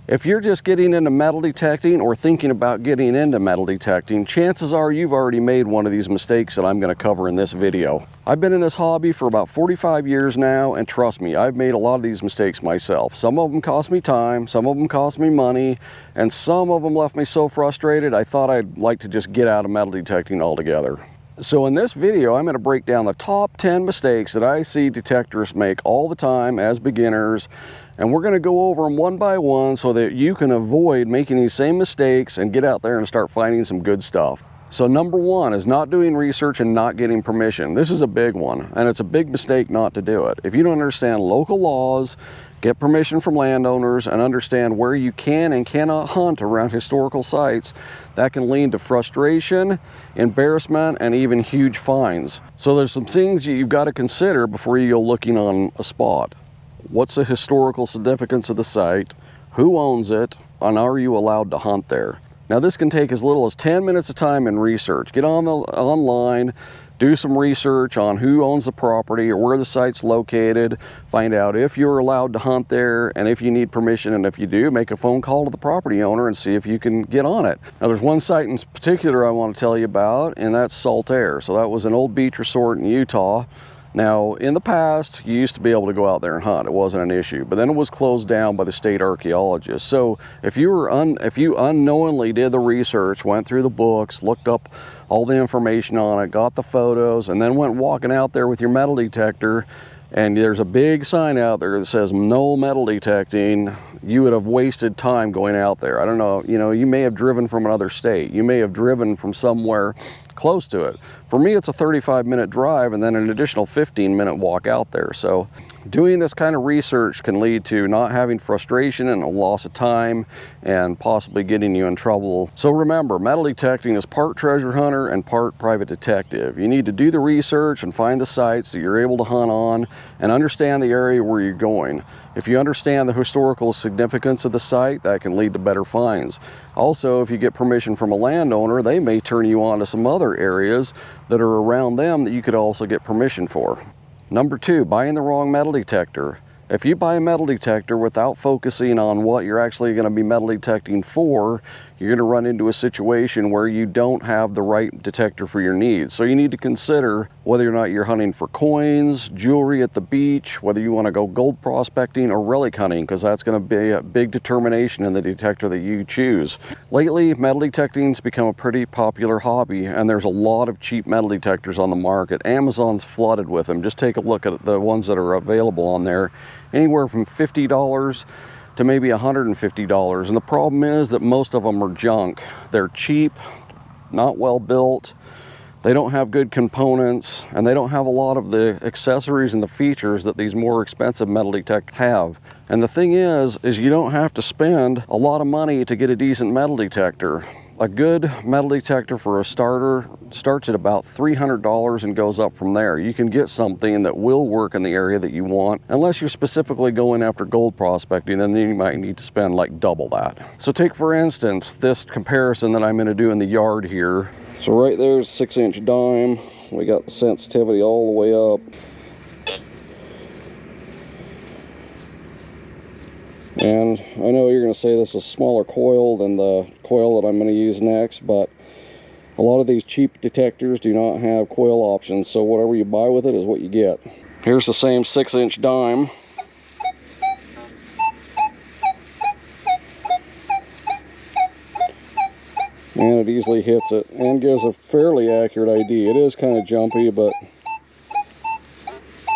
If you're just getting into metal detecting or thinking about getting into metal detecting, chances are you've already made one of these mistakes that I'm going to cover in this video. I've been in this hobby for about 45 years now, and trust me, I've made a lot of these mistakes myself. Some of them cost me time, some of them cost me money, and some of them left me so frustrated I thought I'd like to just get out of metal detecting altogether. So in this video, I'm going to break down the top 10 mistakes that I see detectorists make all the time as beginners, and we're going to go over them one by one so that you can avoid making these same mistakes and get out there and start finding some good stuff. So number one is not doing research and not getting permission. This is a big one, and it's a big mistake not to do it. If you don't understand local laws, get permission from landowners, and understand where you can and cannot hunt around historical sites, that can lead to frustration, embarrassment, and even huge fines. So there's some things you've got to consider before you go looking on a spot. What's the historical significance of the site? Who owns it? And are you allowed to hunt there? Now this can take as little as 10 minutes of time in research. Get online, do some research on who owns the property or where the site's located, find out if you're allowed to hunt there and if you need permission, and if you do, make a phone call to the property owner and see if you can get on it. Now there's one site in particular I want to tell you about, and that's Saltaire. So that was an old beach resort in Utah. Now, in the past, you used to be able to go out there and hunt. It wasn't an issue, but then it was closed down by the state archaeologists. So if you unknowingly did the research, went through the books, looked up all the information on it, got the photos, and then went walking out there with your metal detector, and there's a big sign out there that says no metal detecting, you would have wasted time going out there. I don't know, you may have driven from another state. You may have driven from somewhere close to it. For me, it's a 35-minute drive and then an additional 15-minute walk out there. So doing this kind of research can lead to not having frustration and a loss of time and possibly getting you in trouble. So remember, metal detecting is part treasure hunter and part private detective. You need to do the research and find the sites that you're able to hunt on and understand the area where you're going. If you understand the historical significance of the site, that can lead to better finds. Also, if you get permission from a landowner, they may turn you on to some other areas that are around them that you could also get permission for. Number two, buying the wrong metal detector. If you buy a metal detector without focusing on what you're actually going to be metal detecting for, you're going to run into a situation where you don't have the right detector for your needs. So you need to consider whether or not you're hunting for coins, jewelry at the beach, whether you want to go gold prospecting or relic hunting, because that's going to be a big determination in the detector that you choose. Lately, metal detecting has become a pretty popular hobby, and there's a lot of cheap metal detectors on the market. Amazon's flooded with them. Just take a look at the ones that are available on there. Anywhere from $50 to maybe $150. And the problem is that most of them are junk. They're cheap, not well built, they don't have good components, and they don't have a lot of the accessories and the features that these more expensive metal detectors have. And the thing is you don't have to spend a lot of money to get a decent metal detector. A good metal detector for a starter starts at about $300 and goes up from there. You can get something that will work in the area that you want. Unless you're specifically going after gold prospecting, then you might need to spend like double that. So take, for instance, this comparison that I'm going to do in the yard here. So right there's a 6-inch dime. We got the sensitivity all the way up. And I know you're going to say this is a smaller coil than the coil that I'm going to use next, but a lot of these cheap detectors do not have coil options, so whatever you buy with it is what you get. Here's the same 6-inch dime. And it easily hits it and gives a fairly accurate ID. It is kind of jumpy, but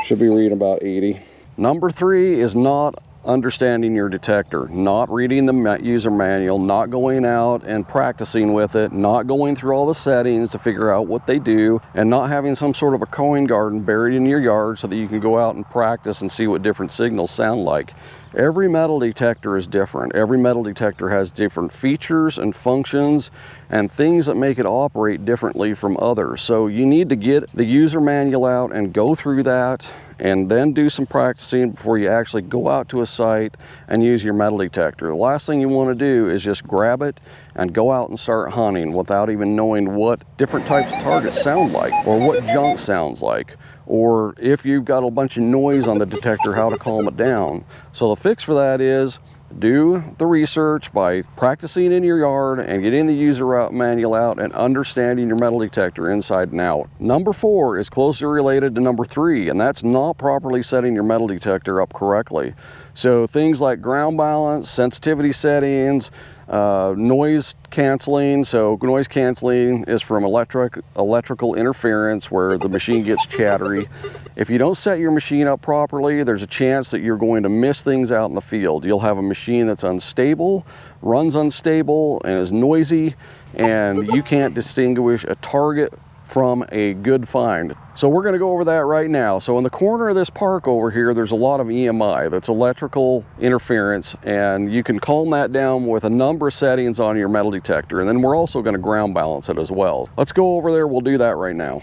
should be reading about 80. Number three is not understanding your detector, not reading the user manual, not going out and practicing with it, not going through all the settings to figure out what they do, and not having some sort of a coin garden buried in your yard so that you can go out and practice and see what different signals sound like. Every metal detector is different. Every metal detector has different features and functions and things that make it operate differently from others. So you need to get the user manual out and go through that, and then do some practicing before you actually go out to a site and use your metal detector. The last thing you want to do is just grab it and go out and start hunting without even knowing what different types of targets sound like, or what junk sounds like, or if you've got a bunch of noise on the detector, how to calm it down. So the fix for that is Do the research by practicing in your yard and getting the user manual out and understanding your metal detector inside and out. Number 4 is closely related to number 3, and that's not properly setting your metal detector up correctly. So things like ground balance, sensitivity settings, noise canceling. So noise canceling is from electrical interference where the machine gets chattery. If you don't set your machine up properly, there's a chance that you're going to miss things out in the field. You'll have a machine that's unstable, runs unstable, and is noisy, and you can't distinguish a target from a good find. So we're going to go over that right now. So in the corner of this park over here, there's a lot of EMI, that's electrical interference, and you can calm that down with a number of settings on your metal detector, and then we're also going to ground balance it as well. Let's go over there, we'll do that right now.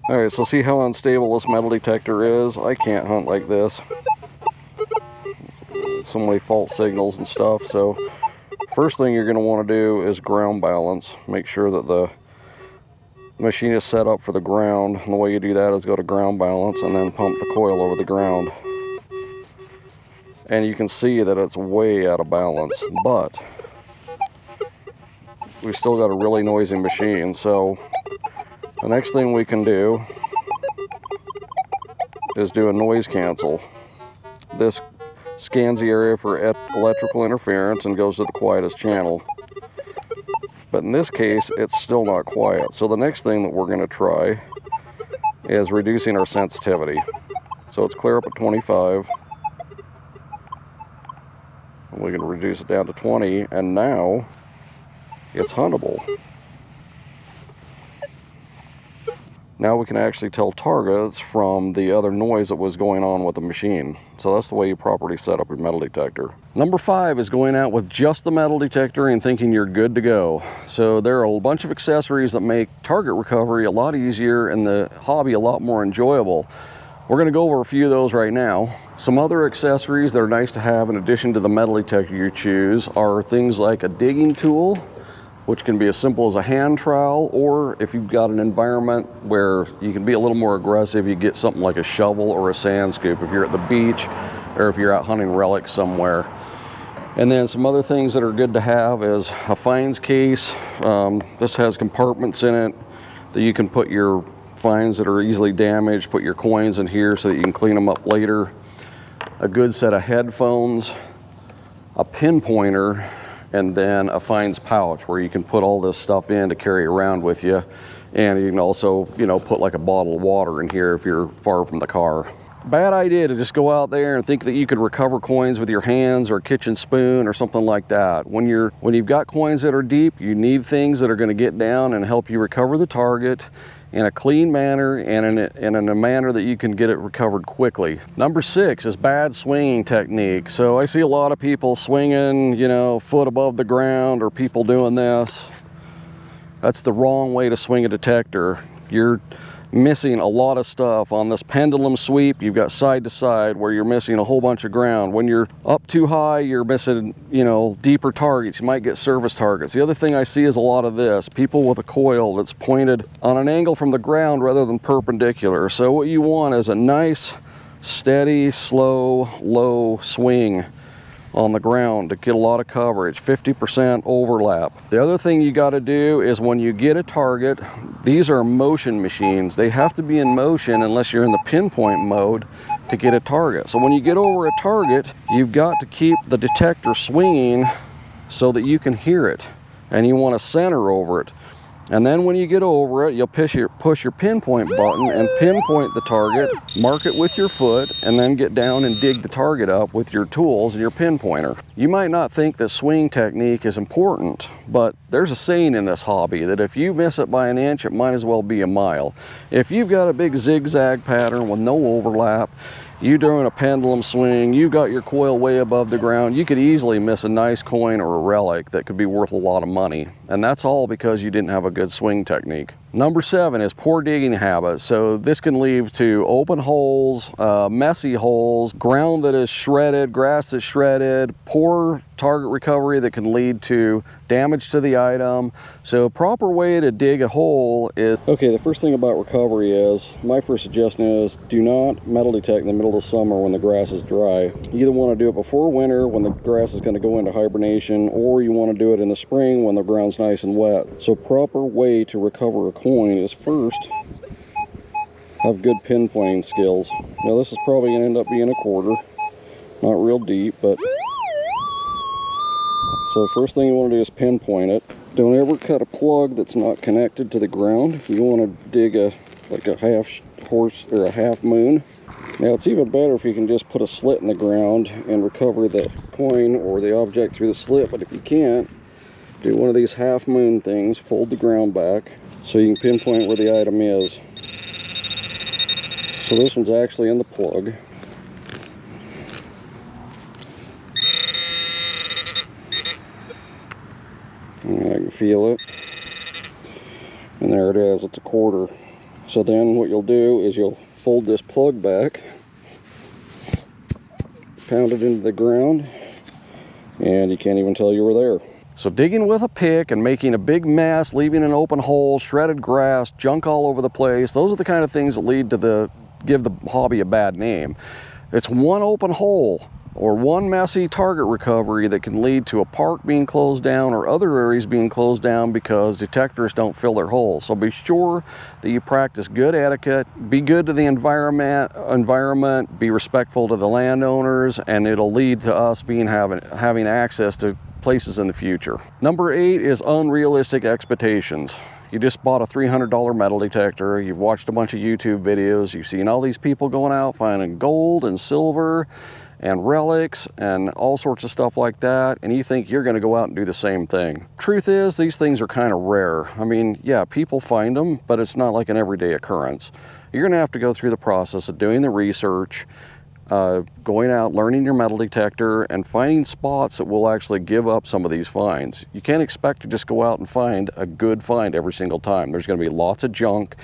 All right, so see how unstable this metal detector is? I can't hunt like this. So many false signals and stuff. So first thing you're going to want to do is ground balance. Make sure that the machine is set up for the ground, and the way you do that is go to ground balance and then pump the coil over the ground. And you can see that it's way out of balance, but we still got a really noisy machine. So the next thing we can do is do a noise cancel. This scans the area for electrical interference and goes to the quietest channel. But in this case, it's still not quiet. So the next thing that we're going to try is reducing our sensitivity. So it's clear up at 25. And we can reduce it down to 20, and now it's huntable. Now we can actually tell targets from the other noise that was going on with the machine. So that's the way you properly set up your metal detector. Number 5 is going out with just the metal detector and thinking you're good to go. So there are a bunch of accessories that make target recovery a lot easier and the hobby a lot more enjoyable. We're going to go over a few of those right now. Some other accessories that are nice to have in addition to the metal detector you choose are things like a digging tool, which can be as simple as a hand trowel, or if you've got an environment where you can be a little more aggressive, you get something like a shovel or a sand scoop if you're at the beach or if you're out hunting relics somewhere. And then some other things that are good to have is a fines case. This has compartments in it that you can put your fines that are easily damaged, put your coins in here so that you can clean them up later. A good set of headphones, a pinpointer, and then a fines pouch where you can put all this stuff in to carry around with you. And you can also, put like a bottle of water in here if you're far from the car. Bad idea to just go out there and think that you could recover coins with your hands or a kitchen spoon or something like that. When you've got coins that are deep, you need things that are going to get down and help you recover the target in a clean manner and in a manner that you can get it recovered quickly. Number 6 is bad swinging technique. So I see a lot of people swinging, foot above the ground, or people doing this. That's the wrong way to swing a detector. You're missing a lot of stuff on this pendulum sweep. You've got side to side where you're missing a whole bunch of ground. When you're up too high, you're missing, deeper targets. You might get service targets. The other thing I see is a lot of this. People with a coil that's pointed on an angle from the ground rather than perpendicular. So what you want is a nice, steady, slow, low swing on the ground to get a lot of coverage, 50% overlap. The other thing you got to do is when you get a target, these are motion machines. They have to be in motion unless you're in the pinpoint mode to get a target. So when you get over a target, you've got to keep the detector swinging so that you can hear it, and you want to center over it. And then when you get over it, you'll push your pinpoint button and pinpoint the target, mark it with your foot, and then get down and dig the target up with your tools and your pinpointer. You might not think that swing technique is important, but there's a saying in this hobby that if you miss it by an inch, it might as well be a mile. If you've got a big zigzag pattern with no overlap, you doing a pendulum swing, you got your coil way above the ground, you could easily miss a nice coin or a relic that could be worth a lot of money. And that's all because you didn't have a good swing technique. Number 7 is poor digging habits. So this can lead to open holes, messy holes, ground that is shredded, grass that's shredded, poor target recovery that can lead to damage to the item. So a proper way to dig a hole is, okay, the first thing about recovery is, my first suggestion is do not metal detect in the middle of the summer when the grass is dry. You either want to do it before winter when the grass is going to go into hibernation, or you want to do it in the spring when the ground's nice and wet. So proper way to recover a coin is first have good pinpointing skills. Now this is probably going to end up being a quarter, not real deep, but so first thing you want to do is pinpoint it. Don't ever cut a plug that's not connected to the ground. You want to dig like a half horse or a half moon. Now it's even better if you can just put a slit in the ground and recover the coin or the object through the slit, but if you can't, do one of these half moon things, fold the ground back so you can pinpoint where the item is. So this one's actually in the plug. And I can feel it. And there it is, it's a quarter. So then what you'll do is you'll fold this plug back, pound it into the ground, and you can't even tell you were there. So digging with a pick and making a big mess, leaving an open hole, shredded grass, junk all over the place, those are the kind of things that lead to give the hobby a bad name. It's one open hole or one messy target recovery that can lead to a park being closed down or other areas being closed down because detectorists don't fill their holes. So be sure that you practice good etiquette, be good to the environment, be respectful to the landowners, and it'll lead to us having access to places in the future. Number 8 is unrealistic expectations. You just bought a $300 metal detector, you've watched a bunch of YouTube videos, you've seen all these people going out finding gold and silver and relics and all sorts of stuff like that, and you think you're going to go out and do the same thing. Truth is, these things are kind of rare. I mean, yeah, people find them, but it's not like an everyday occurrence. You're going to have to go through the process of doing the research, going out, learning your metal detector, and finding spots that will actually give up some of these finds. You can't expect to just go out and find a good find every single time. There's going to be lots of junk.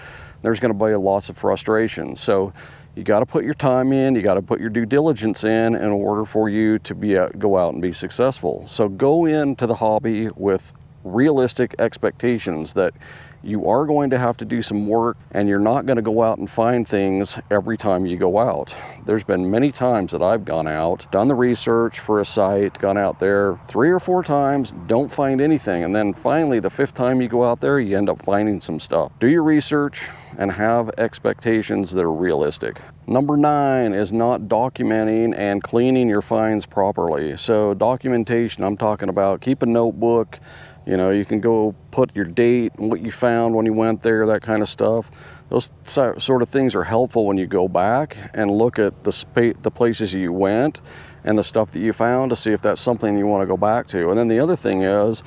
There's going to be lots of frustration. So you got to put your time in, you got to put your due diligence in order for you to go out and be successful. So go into the hobby with realistic expectations that you are going to have to do some work and you're not going to go out and find things every time you go out. There's been many times that I've gone out, done the research for a site, gone out there 3 or 4 times, don't find anything, and then finally the 5th time you go out there you end up finding some stuff. Do your research and have expectations that are realistic. Number 9 is not documenting and cleaning your finds properly. So documentation, I'm talking about keep a notebook. You know, you can go put your date and what you found when you went there, that kind of stuff. Those sort of things are helpful when you go back and look at the places you went and the stuff that you found to see if that's something you want to go back to. And then the other thing is,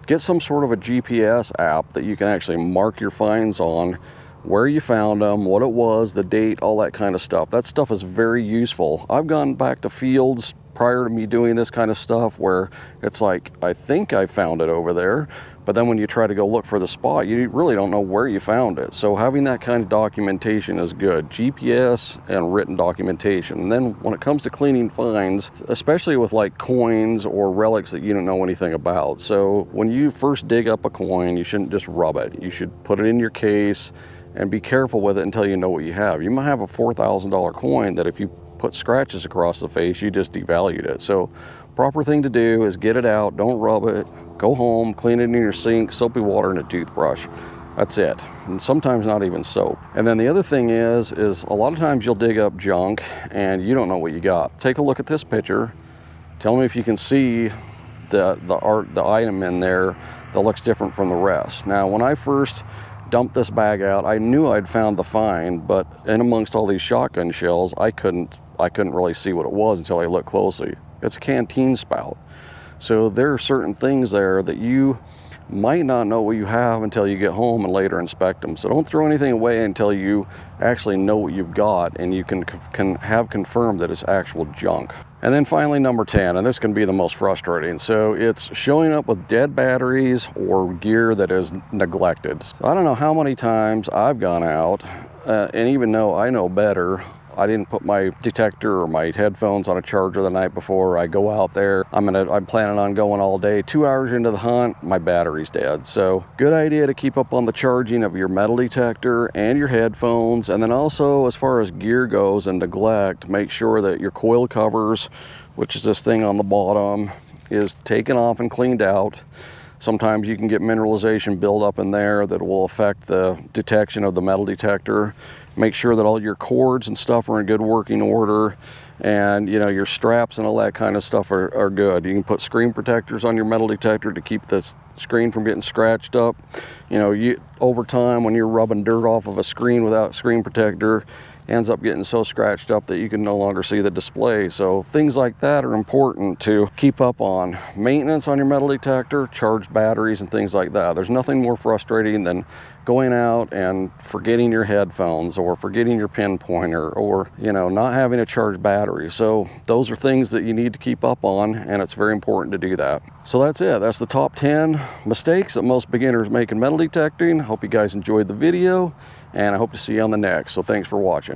get some sort of a GPS app that you can actually mark your finds on, where you found them, what it was, the date, all that kind of stuff. That stuff is very useful. I've gone back to fields prior to me doing this kind of stuff where it's like, I think I found it over there, but then when you try to go look for the spot, you really don't know where you found it. So having that kind of documentation is good. GPS and written documentation. And then when it comes to cleaning finds, especially with like coins or relics that you don't know anything about. So when you first dig up a coin, you shouldn't just rub it. You should put it in your case and be careful with it until you know what you have. You might have a $4,000 coin that if you put scratches across the face, you just devalued it. So proper thing to do is get it out, don't rub it, go home, clean it in your sink, soapy water, and a toothbrush. That's it. And sometimes not even soap. And then the other thing is a lot of times you'll dig up junk and you don't know what you got. Take a look at this picture. Tell me if you can see the item in there that looks different from the rest. Now, when I first dumped this bag out, I knew I'd found the find, but in amongst all these shotgun shells, I couldn't really see what it was until I looked closely. It's a canteen spout. So there are certain things there that you might not know what you have until you get home and later inspect them. So don't throw anything away until you actually know what you've got and you can have confirmed that it's actual junk. And then finally, number 10, and this can be the most frustrating. So it's showing up with dead batteries or gear that is neglected. So I don't know how many times I've gone out, and even though I know better, I didn't put my detector or my headphones on a charger the night before. I go out there, I'm planning on going all day. 2 hours into the hunt, my battery's dead. So good idea to keep up on the charging of your metal detector and your headphones. And then also, as far as gear goes and neglect, make sure that your coil covers, which is this thing on the bottom, is taken off and cleaned out. Sometimes you can get mineralization buildup in there that will affect the detection of the metal detector. Make sure that all your cords and stuff are in good working order, and you know, your straps and all that kind of stuff are good. You can put screen protectors on your metal detector to keep the screen from getting scratched up. You know, over time, when you're rubbing dirt off of a screen without screen protector, ends up getting so scratched up that you can no longer see the display. So things like that are important to keep up on. Maintenance on your metal detector, charged batteries and things like that. There's nothing more frustrating than going out and forgetting your headphones or forgetting your pinpointer, or you know, not having a charged battery. So those are things that you need to keep up on, and it's very important to do that. So that's it. That's the top 10 mistakes that most beginners make in metal detecting. Hope you guys enjoyed the video, and I hope to see you on the next. So thanks for watching.